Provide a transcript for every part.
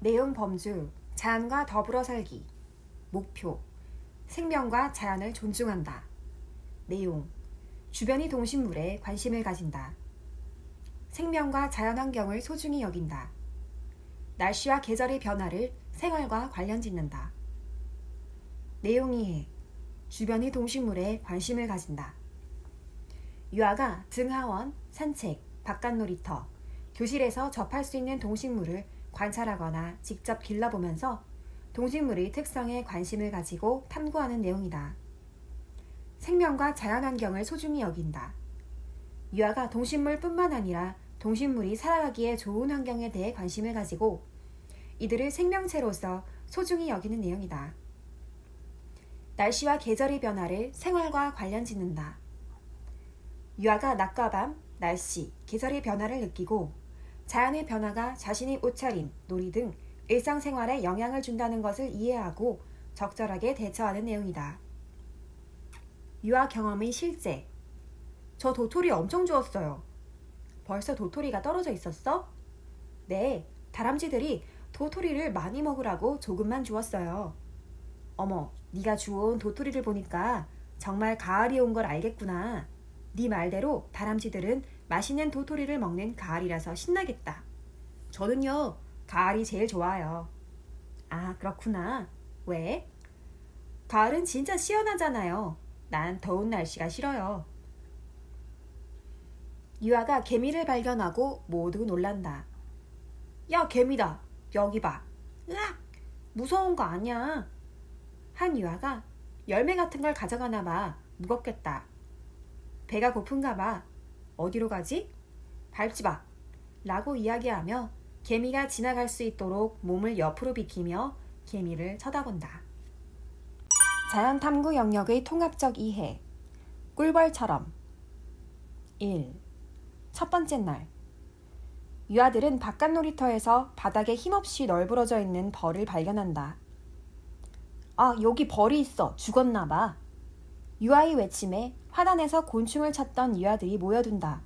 내용 범주, 자연과 더불어 살기. 목표, 생명과 자연을 존중한다. 내용, 주변의 동식물에 관심을 가진다. 생명과 자연환경을 소중히 여긴다. 날씨와 계절의 변화를 생활과 관련 짓는다. 내용 이해, 주변의 동식물에 관심을 가진다. 유아가 등하원, 산책, 바깥 놀이터, 교실에서 접할 수 있는 동식물을 관찰하거나 직접 길러보면서 동식물의 특성에 관심을 가지고 탐구하는 내용이다. 생명과 자연환경을 소중히 여긴다. 유아가 동식물뿐만 아니라 동식물이 살아가기에 좋은 환경에 대해 관심을 가지고 이들을 생명체로서 소중히 여기는 내용이다. 날씨와 계절의 변화를 생활과 관련 짓는다. 유아가 낮과 밤, 날씨, 계절의 변화를 느끼고 자연의 변화가 자신의 옷차림, 놀이 등 일상생활에 영향을 준다는 것을 이해하고 적절하게 대처하는 내용이다. 유아 경험의 실제. 저 도토리 엄청 주웠어요. 벌써 도토리가 떨어져 있었어? 네, 다람쥐들이 도토리를 많이 먹으라고 조금만 주웠어요. 어머, 네가 주워온 도토리를 보니까 정말 가을이 온 걸 알겠구나. 네 말대로 다람쥐들은 맛있는 도토리를 먹는 가을이라서 신나겠다. 저는요, 가을이 제일 좋아요. 아, 그렇구나. 왜? 가을은 진짜 시원하잖아요. 난 더운 날씨가 싫어요. 유아가 개미를 발견하고 모두 놀란다. 야, 개미다. 여기 봐. 으악! 무서운 거 아니야. 한 유아가 열매 같은 걸 가져가나 봐. 무겁겠다. 배가 고픈가 봐. 어디로 가지? 밟지 마. 라고 이야기하며 개미가 지나갈 수 있도록 몸을 옆으로 비키며 개미를 쳐다본다. 자연탐구 영역의 통합적 이해. 꿀벌처럼. 1. 첫 번째 날. 유아들은 바깥 놀이터에서 바닥에 힘없이 널브러져 있는 벌을 발견한다. 아, 여기 벌이 있어. 죽었나 봐. 유아의 외침에 화단에서 곤충을 찾던 유아들이 모여든다.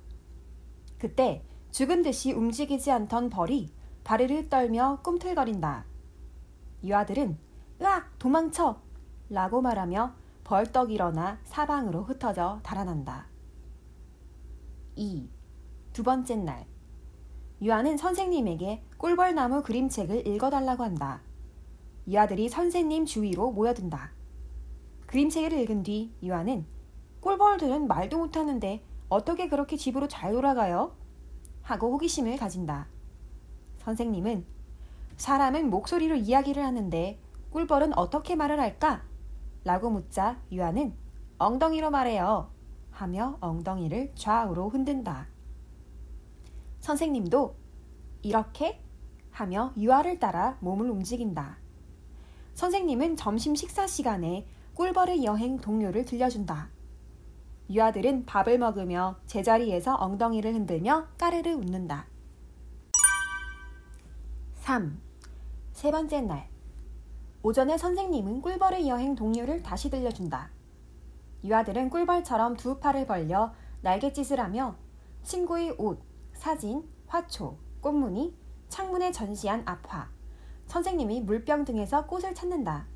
그때 죽은 듯이 움직이지 않던 벌이 바리를 떨며 꿈틀거린다. 유아들은 으악! 도망쳐! 라고 말하며 벌떡 일어나 사방으로 흩어져 달아난다. 2. 두 번째 날. 유아는 선생님에게 꿀벌나무 그림책을 읽어달라고 한다. 유아들이 선생님 주위로 모여든다. 그림책을 읽은 뒤 유아는 꿀벌들은 말도 못하는데 어떻게 그렇게 집으로 잘 돌아가요? 하고 호기심을 가진다. 선생님은 사람은 목소리로 이야기를 하는데 꿀벌은 어떻게 말을 할까? 라고 묻자 유아는 엉덩이로 말해요. 하며 엉덩이를 좌우로 흔든다. 선생님도 이렇게? 하며 유아를 따라 몸을 움직인다. 선생님은 점심 식사 시간에 꿀벌의 여행 동료를 들려준다. 유아들은 밥을 먹으며 제자리에서 엉덩이를 흔들며 까르르 웃는다. 3. 세 번째 날. 오전에 선생님은 꿀벌의 여행 동료를 다시 들려준다. 유아들은 꿀벌처럼 두 팔을 벌려 날갯짓을 하며 친구의 옷, 사진, 화초, 꽃무늬, 창문에 전시한 앞화, 선생님이 물병 등에서 꽃을 찾는다.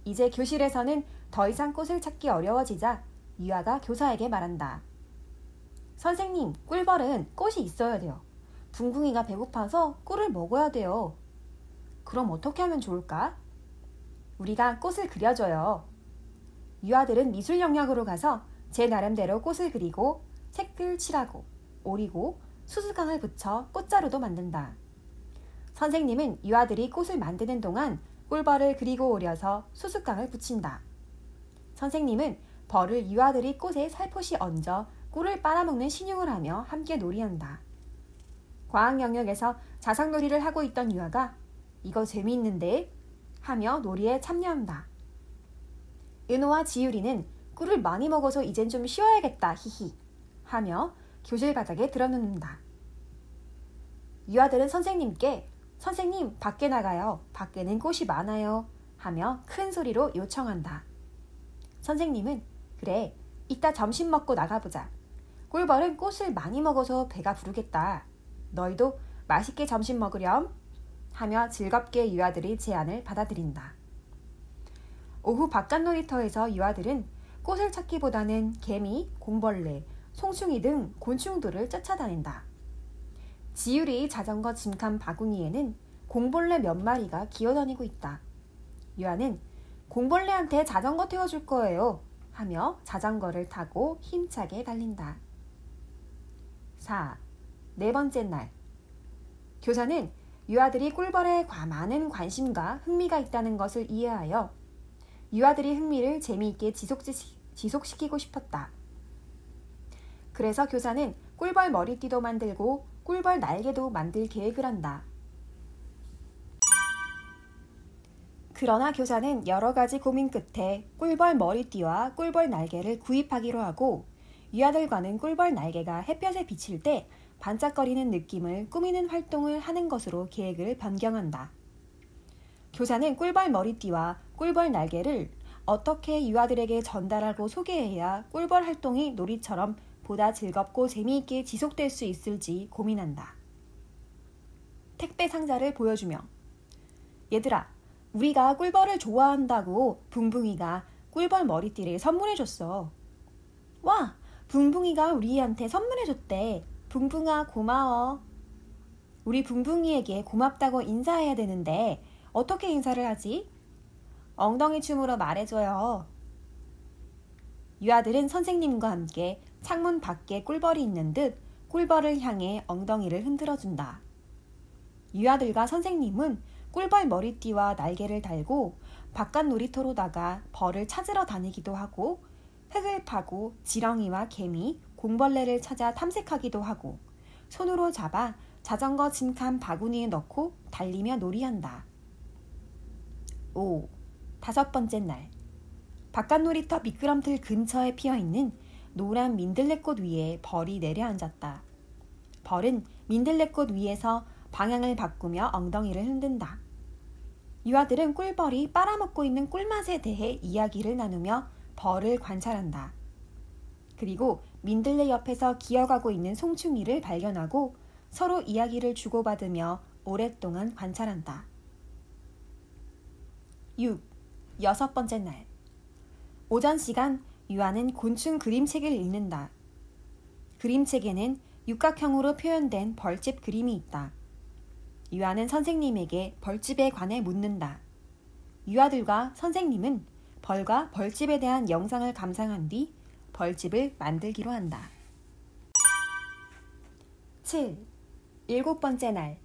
이제 교실에서는 더 이상 꽃을 찾기 어려워지자 유아가 교사에게 말한다. 선생님, 꿀벌은 꽃이 있어야 돼요. 붕붕이가 배고파서 꿀을 먹어야 돼요. 그럼 어떻게 하면 좋을까? 우리가 꽃을 그려줘요. 유아들은 미술 영역으로 가서 제 나름대로 꽃을 그리고 색을 칠하고 오리고 수수깡을 붙여 꽃자루도 만든다. 선생님은 유아들이 꽃을 만드는 동안 꿀벌을 그리고 오려서 수수깡을 붙인다. 선생님은 벌을 유아들이 꽃에 살포시 얹어 꿀을 빨아먹는 신용을 하며 함께 놀이한다. 과학 영역에서 자상놀이를 하고 있던 유아가 이거 재미있는데? 하며 놀이에 참여한다. 은호와 지유리는 꿀을 많이 먹어서 이젠 좀 쉬어야겠다 히히 하며 교실 바닥에 드러눕는다. 유아들은 선생님께 선생님 밖에 나가요. 밖에는 꽃이 많아요. 하며 큰 소리로 요청한다. 선생님은 그래 이따 점심 먹고 나가보자. 꿀벌은 꽃을 많이 먹어서 배가 부르겠다. 너희도 맛있게 점심 먹으렴. 하며 즐겁게 유아들의 제안을 받아들인다. 오후 바깥 놀이터에서 유아들은 꽃을 찾기보다는 개미, 곰벌레, 송충이 등 곤충들을 쫓아다닌다. 지유리의 자전거 짐칸 바구니에는 공벌레 몇 마리가 기어다니고 있다. 유아는 공벌레한테 자전거 태워줄 거예요 하며 자전거를 타고 힘차게 달린다. 4. 네 번째 날 교사는 유아들이 꿀벌에 많은 관심과 흥미가 있다는 것을 이해하여 유아들의 흥미를 재미있게 지속시키고 싶었다. 그래서 교사는 꿀벌 머리띠도 만들고 꿀벌 날개도 만들 계획을 한다. 그러나 교사는 여러 가지 고민 끝에 꿀벌 머리띠와 꿀벌 날개를 구입하기로 하고 유아들과는 꿀벌 날개가 햇볕에 비칠 때 반짝거리는 느낌을 꾸미는 활동을 하는 것으로 계획을 변경한다. 교사는 꿀벌 머리띠와 꿀벌 날개를 어떻게 유아들에게 전달하고 소개해야 꿀벌 활동이 놀이처럼 보다 즐겁고 재미있게 지속될 수 있을지 고민한다. 택배 상자를 보여주며 얘들아, 우리가 꿀벌을 좋아한다고 붕붕이가 꿀벌 머리띠를 선물해줬어. 와, 붕붕이가 우리한테 선물해줬대. 붕붕아 고마워. 우리 붕붕이에게 고맙다고 인사해야 되는데 어떻게 인사를 하지? 엉덩이 춤으로 말해줘요. 유아들은 선생님과 함께 창문 밖에 꿀벌이 있는 듯 꿀벌을 향해 엉덩이를 흔들어준다. 유아들과 선생님은 꿀벌 머리띠와 날개를 달고 바깥 놀이터로 나가 벌을 찾으러 다니기도 하고 흙을 파고 지렁이와 개미, 공벌레를 찾아 탐색하기도 하고 손으로 잡아 자전거 짐칸 바구니에 넣고 달리며 놀이한다. 5. 다섯 번째 날 바깥 놀이터 미끄럼틀 근처에 피어있는 노란 민들레꽃 위에 벌이 내려앉았다. 벌은 민들레꽃 위에서 방향을 바꾸며 엉덩이를 흔든다. 유아들은 꿀벌이 빨아먹고 있는 꿀맛에 대해 이야기를 나누며 벌을 관찰한다. 그리고 민들레 옆에서 기어가고 있는 송충이를 발견하고 서로 이야기를 주고받으며 오랫동안 관찰한다. 6. 여섯 번째 날 오전 시간 유아는 곤충 그림책을 읽는다. 그림책에는 육각형으로 표현된 벌집 그림이 있다. 유아는 선생님에게 벌집에 관해 묻는다. 유아들과 선생님은 벌과 벌집에 대한 영상을 감상한 뒤 벌집을 만들기로 한다. 7. 일곱 번째 날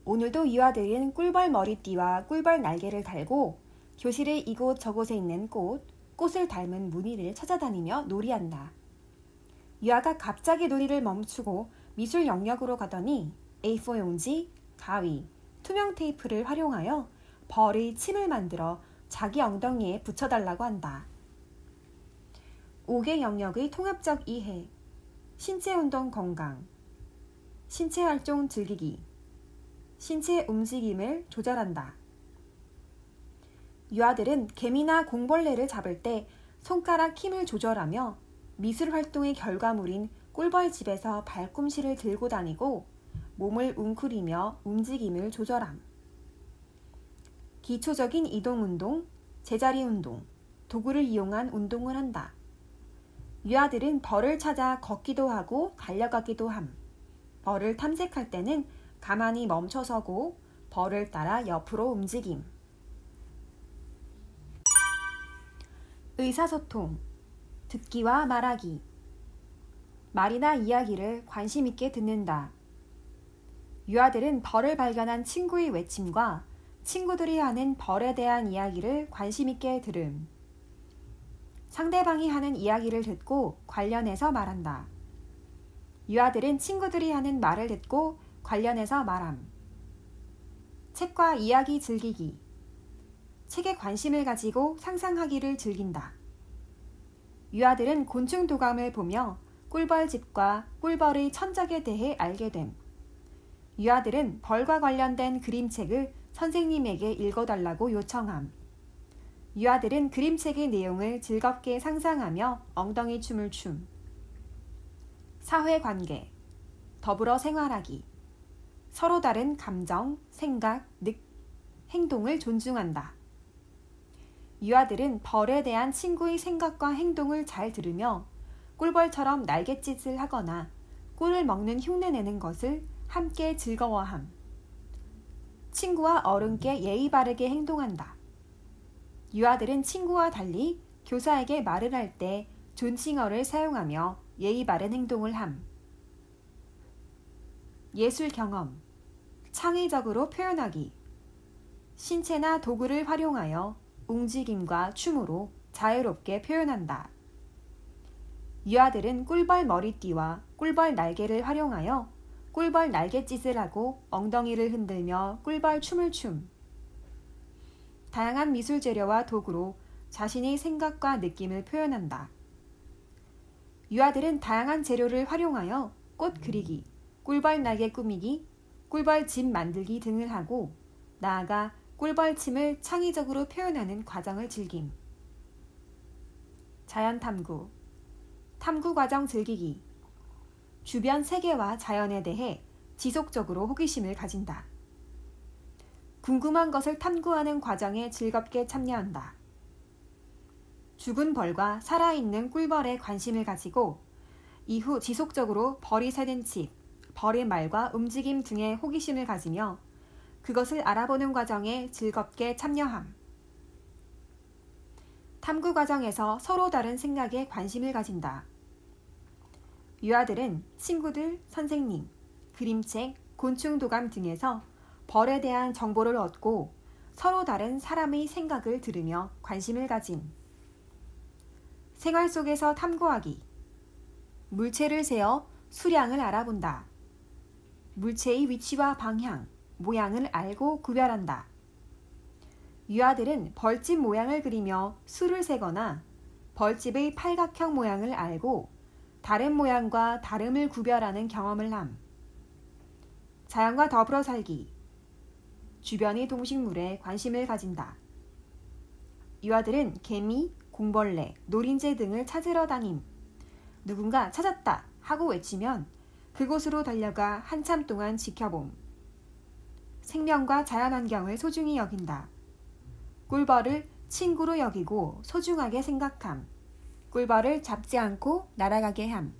오늘도 유아들은 꿀벌 머리띠와 꿀벌 날개를 달고 교실의 이곳 저곳에 있는 꽃을 닮은 무늬를 찾아다니며 놀이한다. 유아가 갑자기 놀이를 멈추고 미술 영역으로 가더니 A4 용지, 가위, 투명 테이프를 활용하여 벌의 침을 만들어 자기 엉덩이에 붙여달라고 한다. 5개 영역의 통합적 이해, 신체운동 건강, 신체활동 즐기기, 신체 움직임을 조절한다. 유아들은 개미나 공벌레를 잡을 때 손가락 힘을 조절하며 미술활동의 결과물인 꿀벌집에서 발꿈치를 들고 다니고 몸을 웅크리며 움직임을 조절함. 기초적인 이동운동, 제자리 운동, 도구를 이용한 운동을 한다. 유아들은 벌을 찾아 걷기도 하고 달려가기도 함. 벌을 탐색할 때는 가만히 멈춰서고 벌을 따라 옆으로 움직임. 의사소통, 듣기와 말하기. 말이나 이야기를 관심 있게 듣는다. 유아들은 벌을 발견한 친구의 외침과 친구들이 하는 벌에 대한 이야기를 관심 있게 들음. 상대방이 하는 이야기를 듣고 관련해서 말한다. 유아들은 친구들이 하는 말을 듣고 관련해서 말함. 책과 이야기 즐기기. 책에 관심을 가지고 상상하기를 즐긴다. 유아들은 곤충 도감을 보며 꿀벌집과 꿀벌의 천적에 대해 알게 됨. 유아들은 벌과 관련된 그림책을 선생님에게 읽어달라고 요청함. 유아들은 그림책의 내용을 즐겁게 상상하며 엉덩이 춤을 춤. 사회관계, 더불어 생활하기, 서로 다른 감정, 생각, 행동을 존중한다. 유아들은 벌에 대한 친구의 생각과 행동을 잘 들으며 꿀벌처럼 날갯짓을 하거나 꿀을 먹는 흉내내는 것을 함께 즐거워함. 친구와 어른께 예의 바르게 행동한다. 유아들은 친구와 달리 교사에게 말을 할 때 존칭어를 사용하며 예의 바른 행동을 함. 예술 경험, 창의적으로 표현하기, 신체나 도구를 활용하여 움직임과 춤으로 자유롭게 표현한다. 유아들은 꿀벌 머리띠와 꿀벌 날개를 활용하여 꿀벌 날갯짓을 하고 엉덩이를 흔들며 꿀벌 춤을 춤. 다양한 미술 재료와 도구로 자신의 생각과 느낌을 표현한다. 유아들은 다양한 재료를 활용하여 꽃 그리기, 꿀벌 날개 꾸미기, 꿀벌 집 만들기 등을 하고 나아가 꿀벌침을 창의적으로 표현하는 과정을 즐김. 자연 탐구, 탐구 과정 즐기기, 주변 세계와 자연에 대해 지속적으로 호기심을 가진다. 궁금한 것을 탐구하는 과정에 즐겁게 참여한다. 죽은 벌과 살아있는 꿀벌에 관심을 가지고 이후 지속적으로 벌이 새는 집, 벌의 말과 움직임 등에 호기심을 가지며 그것을 알아보는 과정에 즐겁게 참여함. 탐구 과정에서 서로 다른 생각에 관심을 가진다. 유아들은 친구들, 선생님, 그림책, 곤충도감 등에서 벌에 대한 정보를 얻고 서로 다른 사람의 생각을 들으며 관심을 가짐. 생활 속에서 탐구하기, 물체를 세어 수량을 알아본다. 물체의 위치와 방향, 모양을 알고 구별한다. 유아들은 벌집 모양을 그리며 수를 세거나 벌집의 팔각형 모양을 알고 다른 모양과 다름을 구별하는 경험을 함. 자연과 더불어 살기, 주변의 동식물에 관심을 가진다. 유아들은 개미, 공벌레, 노린재 등을 찾으러 다님. 누군가 찾았다 하고 외치면 그곳으로 달려가 한참 동안 지켜봄. 생명과 자연환경을 소중히 여긴다. 꿀벌을 친구로 여기고 소중하게 생각함. 꿀벌을 잡지 않고 날아가게 함.